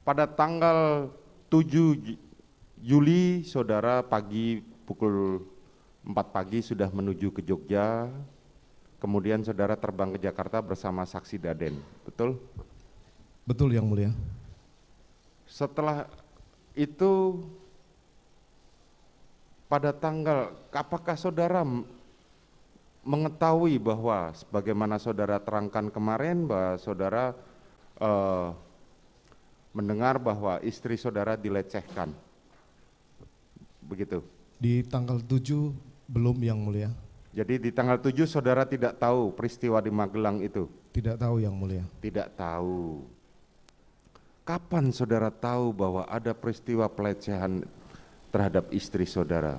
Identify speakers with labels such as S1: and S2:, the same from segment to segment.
S1: Pada tanggal 7 Juli, saudara pagi pukul 4 pagi sudah menuju ke Jogja, kemudian saudara terbang ke Jakarta bersama saksi Daden, betul?
S2: Betul Yang Mulia.
S1: Setelah itu, pada tanggal, apakah saudara mengetahui bahwa sebagaimana saudara terangkan kemarin bahwa saudara mendengar bahwa istri saudara dilecehkan, begitu?
S2: Di tanggal 7 belum Yang Mulia.
S1: Jadi di tanggal 7 saudara tidak tahu peristiwa di Magelang itu?
S2: Tidak tahu Yang Mulia.
S1: Tidak tahu. Kapan saudara tahu bahwa ada peristiwa pelecehan terhadap istri saudara?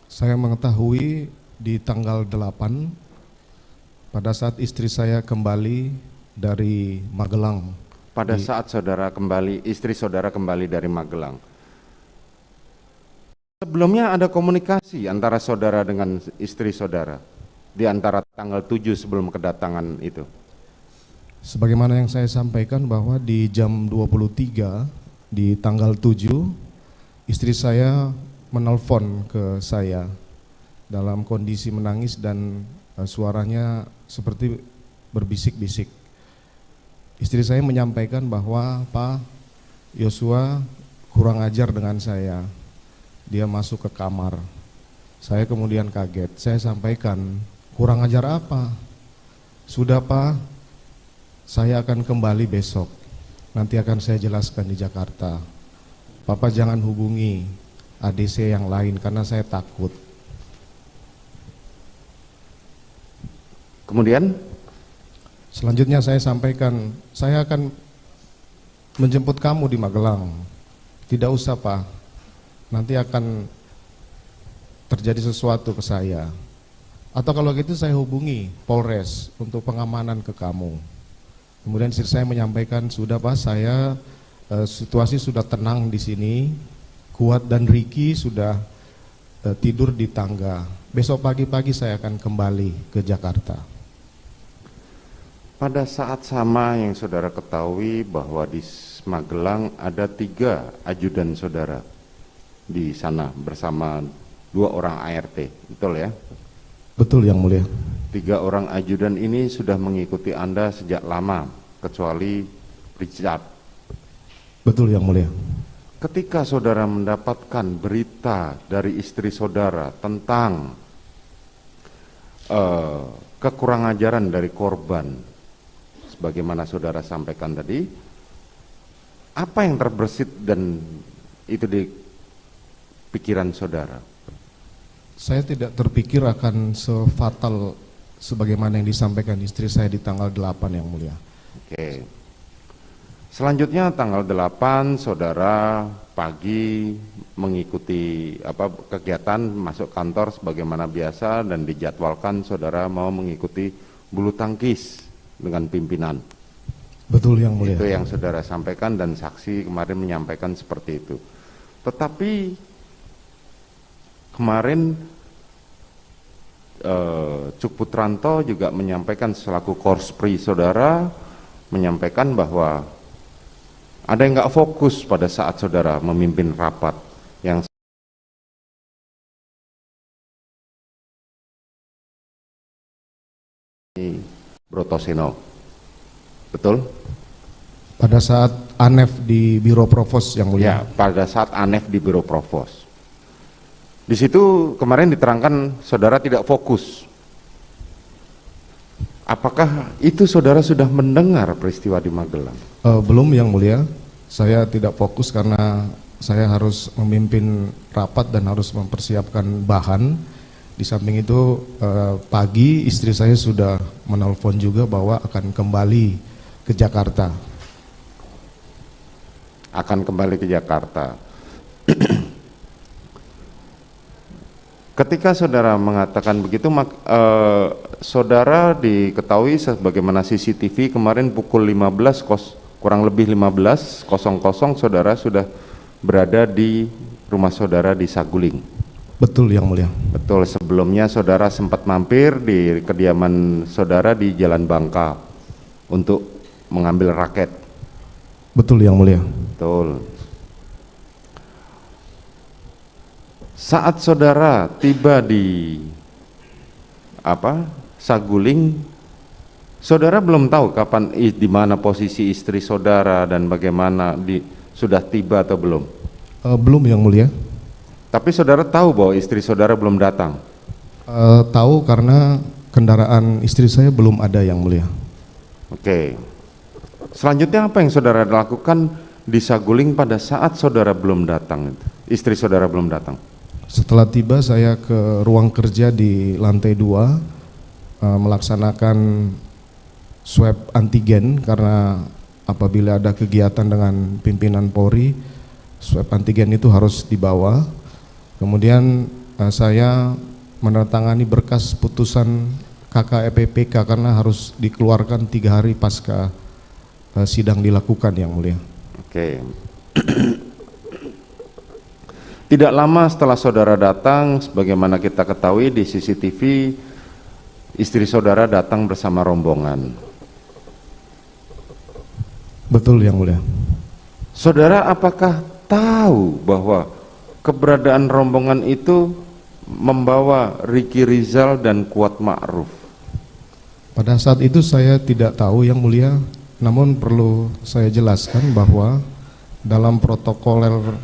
S2: Saya mengetahui di tanggal 8 pada saat istri saya kembali dari Magelang.
S1: Pada saat saudara kembali, istri saudara kembali dari Magelang. Sebelumnya ada komunikasi antara saudara dengan istri saudara di antara tanggal 7 sebelum kedatangan itu.
S2: Sebagaimana yang saya sampaikan bahwa di jam 23 di tanggal 7 istri saya menelpon ke saya dalam kondisi menangis dan suaranya seperti berbisik-bisik. Istri saya menyampaikan bahwa Pak Yosua kurang ajar dengan saya. Dia masuk ke kamar. Saya kemudian kaget. Saya sampaikan, kurang ajar apa? Sudah Pak, saya akan kembali besok. Nanti akan saya jelaskan di Jakarta. Papa jangan hubungi ADC yang lain karena saya takut.
S1: Kemudian?
S2: Selanjutnya saya sampaikan, saya akan menjemput kamu di Magelang. Tidak usah Pak, nanti akan terjadi sesuatu ke saya. Atau kalau gitu saya hubungi Polres untuk pengamanan ke kamu. Kemudian istri saya menyampaikan, sudah Pak, saya situasi sudah tenang di sini. Kuat dan Ricky sudah tidur di tangga. Besok pagi-pagi saya akan kembali ke Jakarta.
S1: Pada saat sama yang saudara ketahui bahwa di Magelang ada 3 ajudan saudara di sana bersama 2 orang ART, betul ya?
S2: Betul Yang Mulia.
S1: 3 orang ajudan ini sudah mengikuti Anda sejak lama, kecuali Richard.
S2: Betul Yang Mulia.
S1: Ketika saudara mendapatkan berita dari istri saudara tentang kekurangan ajaran dari korban, sebagaimana saudara sampaikan tadi, apa yang terbersit dan itu di pikiran saudara?
S2: Saya tidak terpikir akan sefatal sebagaimana yang disampaikan istri saya di tanggal 8 Yang Mulia.
S1: Oke. Selanjutnya tanggal 8 saudara pagi mengikuti kegiatan masuk kantor sebagaimana biasa dan dijadwalkan saudara mau mengikuti bulu tangkis dengan pimpinan.
S2: Betul Yang Mulia.
S1: Itu yang saudara sampaikan dan saksi kemarin menyampaikan seperti itu. Tetapi kemarin Cuk Putranto juga menyampaikan selaku korspri saudara, menyampaikan bahwa ada yang nggak fokus pada saat saudara memimpin rapat yang Brotoseno, betul?
S2: Pada saat ANEF di Biro Provos Yang Mulia.
S1: Ya, pada saat ANEF di Biro Provos. Di situ kemarin diterangkan saudara tidak fokus. Apakah itu saudara sudah mendengar peristiwa di Magelang?
S2: Belum Yang Mulia, saya tidak fokus karena saya harus memimpin rapat dan harus mempersiapkan bahan. Di samping itu pagi istri saya sudah menelpon juga bahwa akan kembali ke Jakarta.
S1: Akan kembali ke Jakarta. Ketika saudara mengatakan begitu, saudara diketahui sebagaimana CCTV kemarin pukul 15, kurang lebih 15.00 saudara sudah berada di rumah saudara di Saguling.
S2: Betul Yang Mulia.
S1: Betul, sebelumnya saudara sempat mampir di kediaman saudara di Jalan Bangka untuk mengambil raket.
S2: Betul Yang Mulia.
S1: Betul. Saat saudara tiba di Saguling, saudara belum tahu kapan, di mana posisi istri saudara dan bagaimana sudah tiba atau belum?
S2: Belum Yang Mulia.
S1: Tapi saudara tahu bahwa istri saudara belum datang?
S2: Tahu karena kendaraan istri saya belum ada Yang Mulia.
S1: Oke. Selanjutnya apa yang saudara lakukan di Saguling pada saat saudara belum datang, istri saudara belum datang?
S2: Setelah tiba saya ke ruang kerja di lantai 2 melaksanakan swab antigen, karena apabila ada kegiatan dengan pimpinan Polri, swab antigen itu harus dibawa. Kemudian saya menandatangani berkas putusan KKEPPK karena harus dikeluarkan 3 hari pasca sidang dilakukan Yang Mulia.
S1: Oke. Tidak lama setelah saudara datang, sebagaimana kita ketahui di CCTV, istri saudara datang bersama rombongan.
S2: Betul Yang Mulia.
S1: Saudara apakah tahu bahwa keberadaan rombongan itu membawa Ricky Rizal dan Kuat Ma'ruf?
S2: Pada saat itu saya tidak tahu Yang Mulia, namun perlu saya jelaskan bahwa dalam protokoler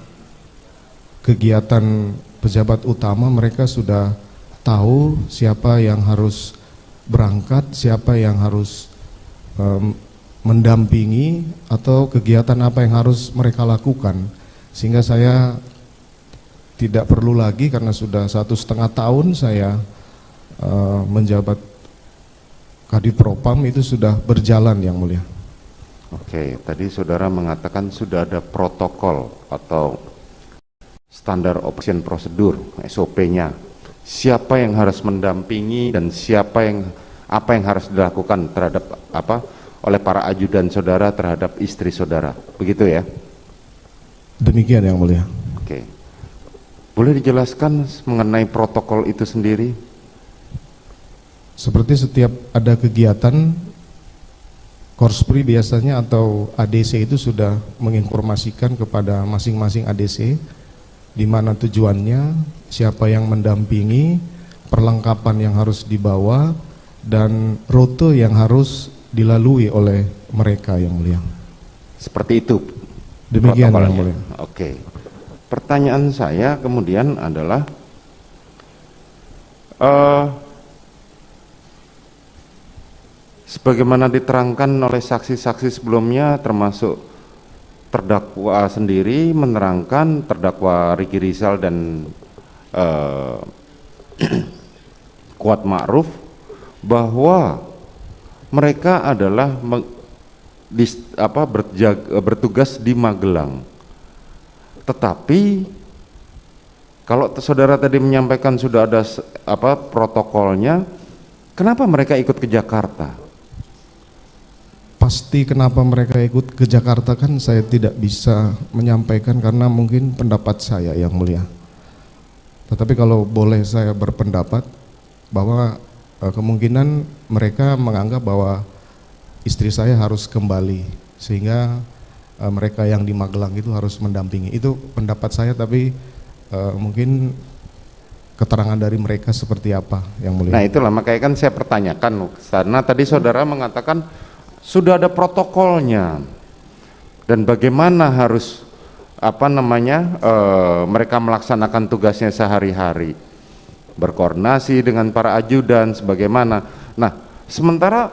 S2: kegiatan pejabat utama mereka sudah tahu siapa yang harus berangkat, siapa yang harus mendampingi, atau kegiatan apa yang harus mereka lakukan, sehingga saya tidak perlu lagi, karena sudah 1,5 tahun saya menjabat Kadif Propam, itu sudah berjalan Yang Mulia.
S1: Oke, tadi saudara mengatakan sudah ada protokol atau standar operation prosedur, SOP-nya. Siapa yang harus mendampingi dan apa yang harus dilakukan terhadap oleh para ajudan saudara terhadap istri saudara. Begitu ya?
S2: Demikian Yang Mulia.
S1: Oke. Boleh dijelaskan mengenai protokol itu sendiri?
S2: Seperti setiap ada kegiatan, Korspri biasanya atau ADC itu sudah menginformasikan kepada masing-masing ADC di mana tujuannya, siapa yang mendampingi, perlengkapan yang harus dibawa, dan rute yang harus dilalui oleh mereka Yang Mulia.
S1: Seperti itu.
S2: Demikian Yang Mulia.
S1: Oke. Pertanyaan saya kemudian adalah sebagaimana diterangkan oleh saksi-saksi sebelumnya, termasuk terdakwa sendiri menerangkan, terdakwa Ricky Rizal dan Kuat Ma'ruf, bahwa mereka adalah bertugas di Magelang. Tetapi kalau saudara tadi menyampaikan sudah ada protokolnya, kenapa mereka ikut ke Jakarta?
S2: Pasti kenapa mereka ikut ke Jakarta kan saya tidak bisa menyampaikan, karena mungkin pendapat saya Yang Mulia. Tetapi kalau boleh saya berpendapat bahwa kemungkinan mereka menganggap bahwa istri saya harus kembali, sehingga mereka yang di Magelang itu harus mendampingi. Itu pendapat saya, tapi mungkin keterangan dari mereka seperti apa Yang Mulia.
S1: Nah itulah makanya kan saya pertanyakan, karena tadi saudara mengatakan sudah ada protokolnya dan bagaimana harus mereka melaksanakan tugasnya sehari-hari, berkoordinasi dengan para ajudan sebagaimana. Nah sementara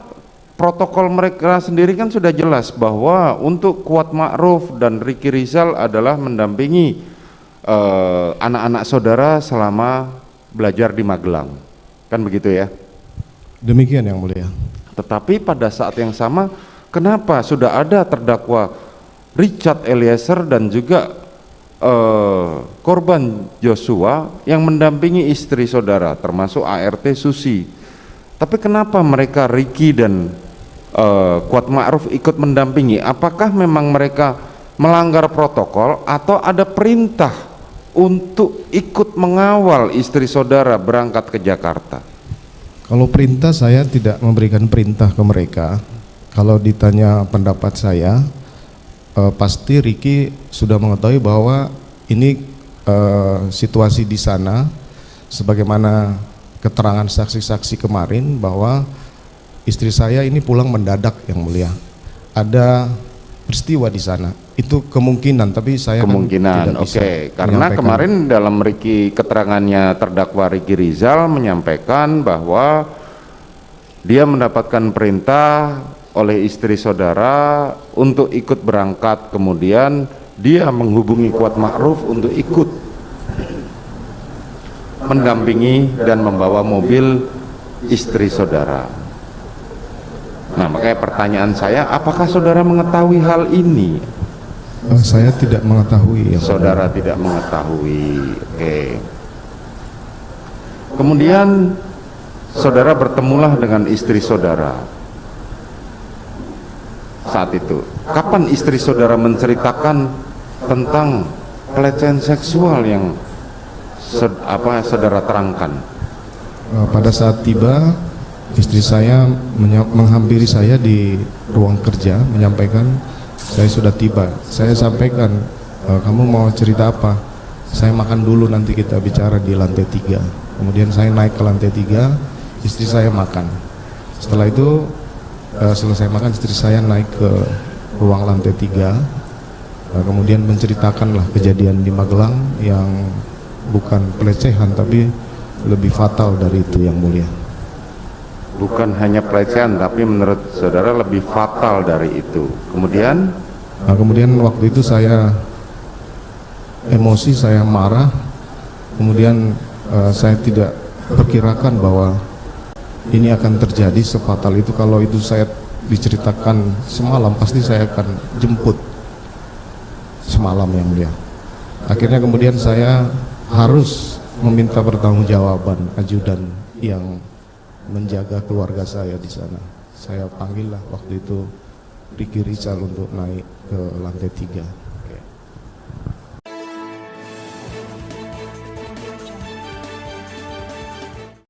S1: protokol mereka sendiri kan sudah jelas bahwa untuk Kuat Ma'ruf dan Ricky Rizal adalah mendampingi anak-anak saudara selama belajar di Magelang, kan begitu ya?
S2: Demikian Yang Mulia.
S1: Tetapi pada saat yang sama, kenapa sudah ada terdakwa Richard Eliezer dan juga korban Joshua yang mendampingi istri saudara, termasuk ART Susi? Tapi kenapa mereka Ricky dan Kuat Ma'ruf ikut mendampingi? Apakah memang mereka melanggar protokol atau ada perintah untuk ikut mengawal istri saudara berangkat ke Jakarta?
S2: Kalau perintah, saya tidak memberikan perintah ke mereka. Kalau ditanya pendapat saya, pasti Ricky sudah mengetahui bahwa ini situasi di sana, sebagaimana keterangan saksi-saksi kemarin bahwa istri saya ini pulang mendadak, Yang Mulia. Ada peristiwa di sana. Itu kemungkinan, tapi saya
S1: kemungkinan.
S2: kan tidak bisa
S1: Karena
S2: menyampaikan.
S1: kemarin dalam keterangannya terdakwa Ricky Rizal menyampaikan bahwa dia mendapatkan perintah oleh istri saudara untuk ikut berangkat, kemudian dia menghubungi Kuat Ma'ruf untuk ikut mendampingi dan membawa mobil istri saudara. Nah, makanya pertanyaan saya, apakah saudara mengetahui hal ini?
S2: Saya tidak mengetahui.
S1: Saudara tidak mengetahui. Kemudian saudara bertemulah dengan istri saudara saat itu. Kapan istri saudara menceritakan tentang pelecehan seksual yang saudara terangkan?
S2: Pada saat tiba, istri saya menghampiri saya di ruang kerja, menyampaikan saya sudah tiba. Saya sampaikan, kamu mau cerita apa? Saya makan dulu, nanti kita bicara di lantai 3. Kemudian saya naik ke lantai 3, istri saya makan. Setelah itu selesai makan, istri saya naik ke ruang lantai 3, kemudian menceritakanlah kejadian di Magelang yang bukan pelecehan tapi lebih fatal dari itu, Yang Mulia.
S1: Bukan hanya pelecehan, tapi menurut saudara lebih fatal dari itu. Kemudian
S2: waktu itu saya emosi, saya marah. Kemudian saya tidak perkirakan bahwa ini akan terjadi sefatal itu. Kalau itu saya diceritakan semalam, pasti saya akan jemput semalam, Yang Mulia. Akhirnya kemudian saya harus meminta pertanggungjawaban ajudan yang menjaga keluarga saya di sana. Saya panggillah waktu itu Ricky Rizal untuk naik ke lantai 3.